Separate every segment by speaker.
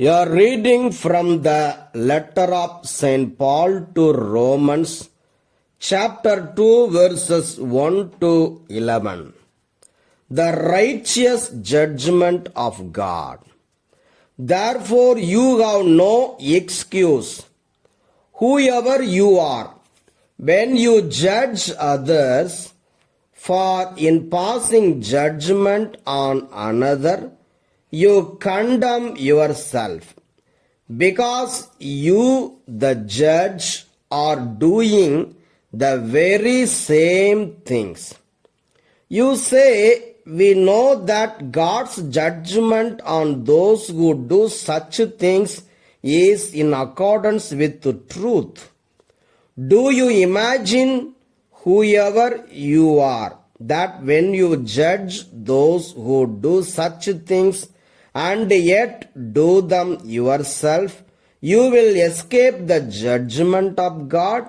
Speaker 1: You are reading from the letter of St. Paul to Romans, chapter 2, verses 1 to 11. The righteous judgment of God. Therefore, you have no excuse, whoever you are, when you judge others, for in passing judgment on another, you condemn yourself, because you, the judge, are doing the very same things. You say, we know that God's judgment on those who do such things is in accordance with the truth. Do you imagine, whoever you are, that when you judge those who do such things and yet do them yourself, you will escape the judgment of God?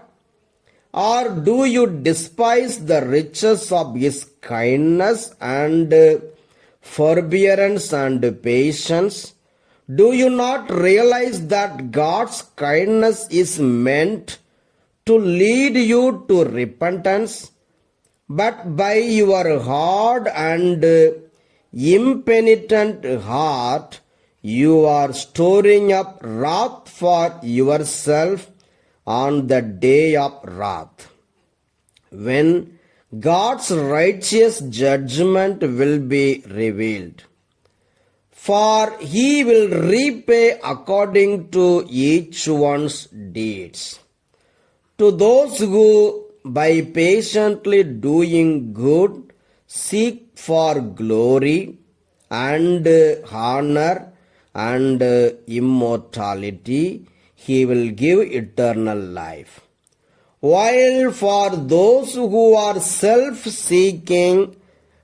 Speaker 1: Or do you despise the riches of His kindness and forbearance and patience? Do you not realize that God's kindness is meant to lead you to repentance? But by your hard and impenitent heart, you are storing up wrath for yourself on the day of wrath, when God's righteous judgment will be revealed. For He will repay according to each one's deeds. To those who, by patiently doing good, seek for glory and honor and immortality, He will give eternal life. While for those who are self-seeking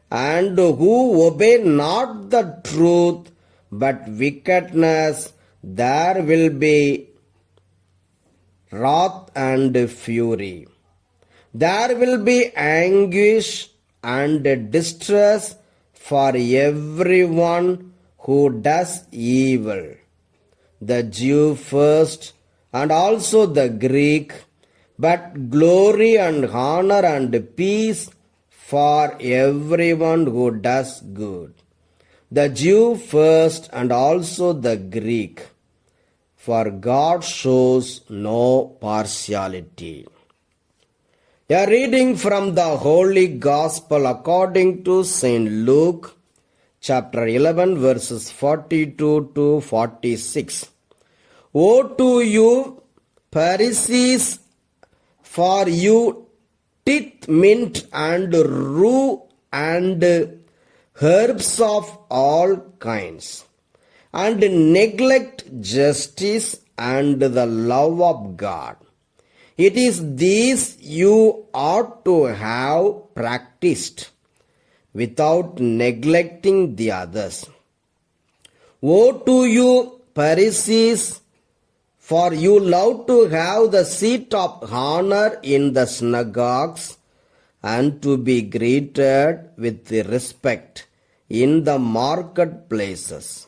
Speaker 1: and who obey not the truth but wickedness, there will be wrath and fury. There will be anguish and distress for everyone who does evil, the Jew first and also the Greek, but glory and honor and peace for everyone who does good, the Jew first and also the Greek, for God shows no partiality. A reading from the Holy Gospel according to St. Luke, chapter 11, verses 42 to 46. Woe to you, Pharisees, for you tithe mint and rue and herbs of all kinds, and neglect justice and the love of God. It is these you ought to have practiced, without neglecting the others. Woe to you, Pharisees, for you love to have the seat of honor in the synagogues and to be greeted with respect in the marketplaces.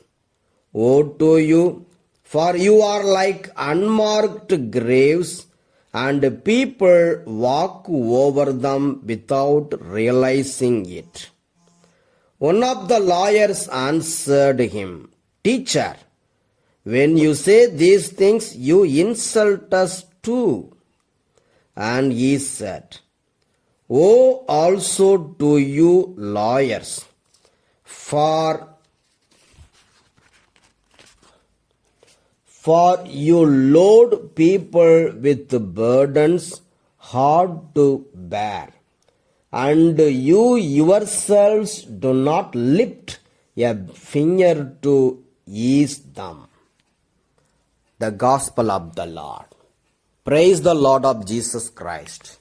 Speaker 1: Woe to you, for you are like unmarked graves, and people walk over them without realizing it. One of the lawyers answered him, Teacher, when you say these things, you insult us too. And he said, Woe also to you lawyers, for you load people with burdens hard to bear, and you yourselves do not lift a finger to ease them. The Gospel of the Lord. Praise the Lord of Jesus Christ.